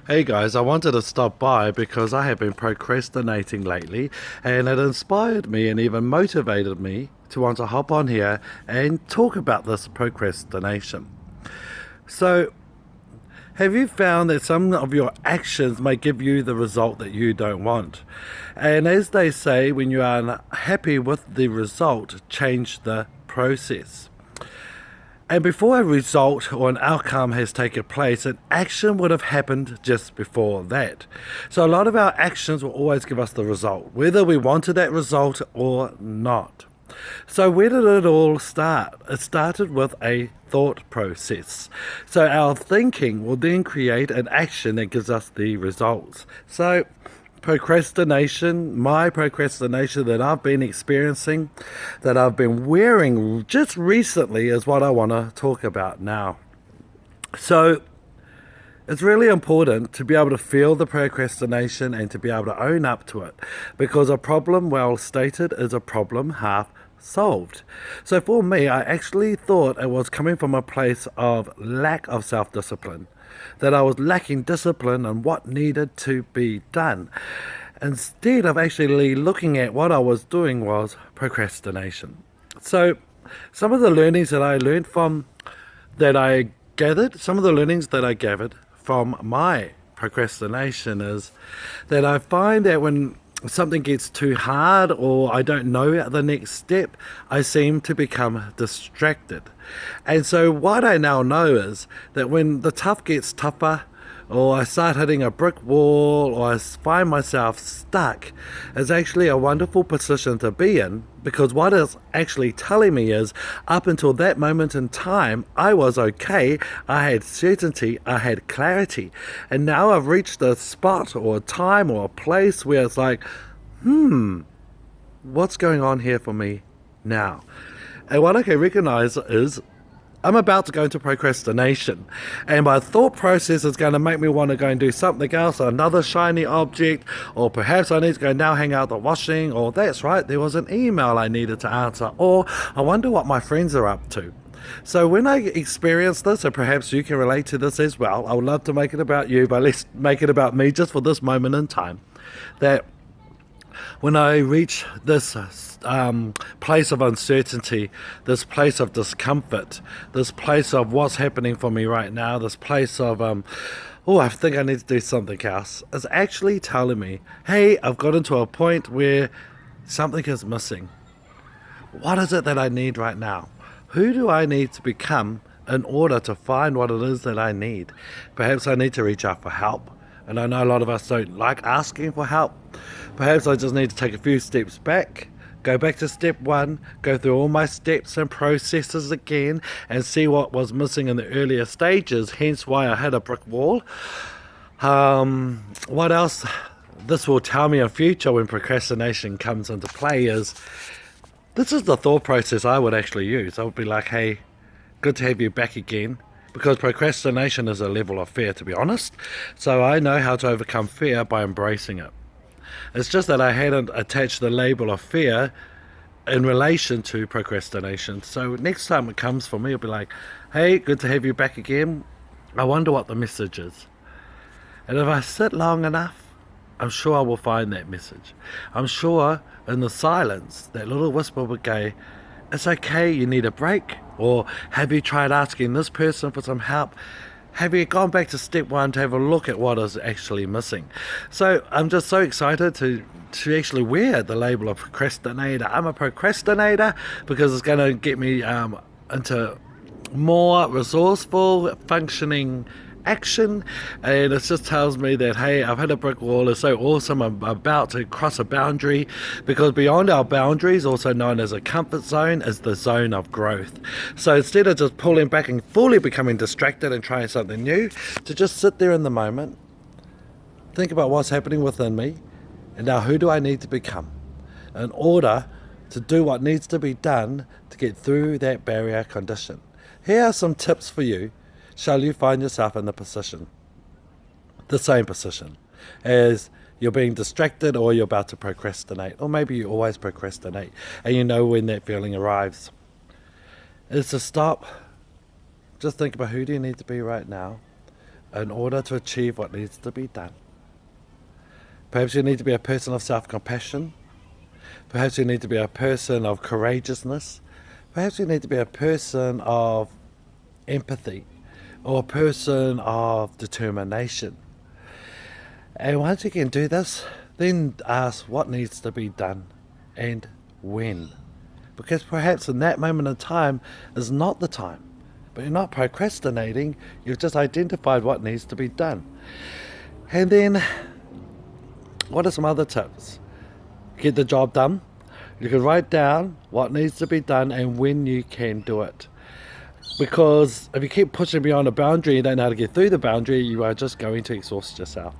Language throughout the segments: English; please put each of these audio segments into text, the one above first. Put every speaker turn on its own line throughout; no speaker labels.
Hey guys, I wanted to stop by because I have been procrastinating lately and it inspired me and even motivated me to want to hop on here and talk about this procrastination. So, have you found that some of your actions may give you the result that you don't want? And as they say, when you are unhappy with the result, change the process. And before a result or an outcome has taken place, an action would have happened just before that. So a lot of our actions will always give us the result, whether we wanted that result or not. So where did it all start? It started with a thought process. So our thinking will then create an action that gives us the results. So procrastination, my procrastination that I've been experiencing, that I've been wearing just recently, is what I want to talk about now. So it's really important to be able to feel the procrastination and to be able to own up to it, because a problem well stated is a problem half solved. So for me, I actually thought it was coming from a place of lack of self-discipline, that I was lacking discipline on what needed to be done. Instead of actually looking at what I was doing was procrastination. So some of the learnings that I learned from that I gathered, some of the learnings that I gathered from my procrastination is that I find that when something gets too hard or I don't know the next step, I seem to become distracted. And so what I now know is that when the tough gets tougher, or I start hitting a brick wall, or I find myself stuck, is actually a wonderful position to be in, because what it's actually telling me is up until that moment in time, I was okay, I had certainty, I had clarity. And now I've reached a spot or a time or a place where it's like, what's going on here for me now? And what I can recognize is I'm about to go into procrastination, and my thought process is going to make me want to go and do something else, another shiny object, or perhaps I need to go now hang out the washing, or that's right, there was an email I needed to answer, or I wonder what my friends are up to. So when I experience this, and perhaps you can relate to this as well, I would love to make it about you, but let's make it about me just for this moment in time, that when I reach this place of uncertainty, this place of discomfort, this place of what's happening for me right now, this place of, I think I need to do something else, is actually telling me, hey, I've gotten to a point where something is missing. What is it that I need right now? Who do I need to become in order to find what it is that I need? Perhaps I need to reach out for help. And I know a lot of us don't like asking for help. Perhaps I just need to take a few steps back, go back to step one, go through all my steps and processes again, and see what was missing in the earlier stages, hence why I hit a brick wall. What else this will tell me in future when procrastination comes into play is, this is the thought process I would actually use. I would be like, hey, good to have you back again. Because procrastination is a level of fear, to be honest. So I know how to overcome fear by embracing it. It's just that I hadn't attached the label of fear in relation to procrastination. So next time it comes for me, it'll be like, hey, good to have you back again. I wonder what the message is. And if I sit long enough, I'm sure I will find that message. I'm sure in the silence, that little whisper would go, it's okay, you need a break. Or have you tried asking this person for some help? Have you gone back to step one to have a look at what is actually missing? So I'm just so excited to actually wear the label of procrastinator. I'm a procrastinator because it's going to get me into more resourceful, functioning action, and it just tells me that, hey, I've hit a brick wall, it's so awesome, I'm about to cross a boundary, because beyond our boundaries, also known as a comfort zone, is the zone of growth. So instead of just pulling back and fully becoming distracted and trying something new, to just sit there in the moment, think about what's happening within me, and now who do I need to become in order to do what needs to be done to get through that barrier condition. Here are some tips for you. Shall you find yourself in the same position as you're being distracted, or you're about to procrastinate, or maybe you always procrastinate and you know when that feeling arrives, is to stop, just think about who do you need to be right now, in order to achieve what needs to be done. Perhaps you need to be a person of self-compassion. Perhaps you need to be a person of courageousness. Perhaps you need to be a person of empathy or a person of determination. And once you can do this, then ask what needs to be done and when. Because perhaps in that moment in time is not the time. But you're not procrastinating, you've just identified what needs to be done. And then, what are some other tips? Get the job done. You can write down what needs to be done and when you can do it. Because if you keep pushing beyond a boundary and you don't know how to get through the boundary, you are just going to exhaust yourself.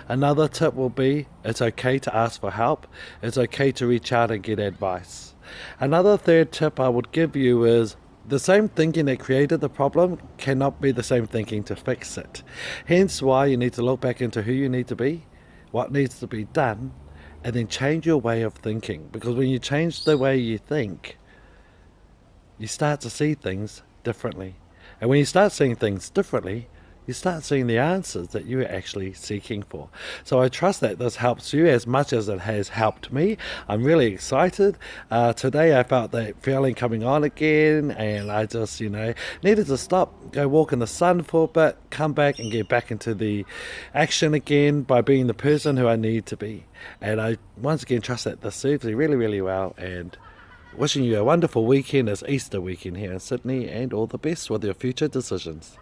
Another tip will be, it's okay to ask for help. It's okay to reach out and get advice. Another third tip I would give you is, the same thinking that created the problem cannot be the same thinking to fix it. Hence why you need to look back into who you need to be, what needs to be done, and then change your way of thinking. Because when you change the way you think, you start to see things differently. And when you start seeing things differently, you start seeing the answers that you are actually seeking for. So I trust that this helps you as much as it has helped me. I'm really excited. Today I felt that feeling coming on again, and I just, needed to stop, go walk in the sun for a bit, come back and get back into the action again by being the person who I need to be. And I once again trust that this serves me really, really well, and wishing you a wonderful weekend. It's Easter weekend here in Sydney, and all the best with your future decisions.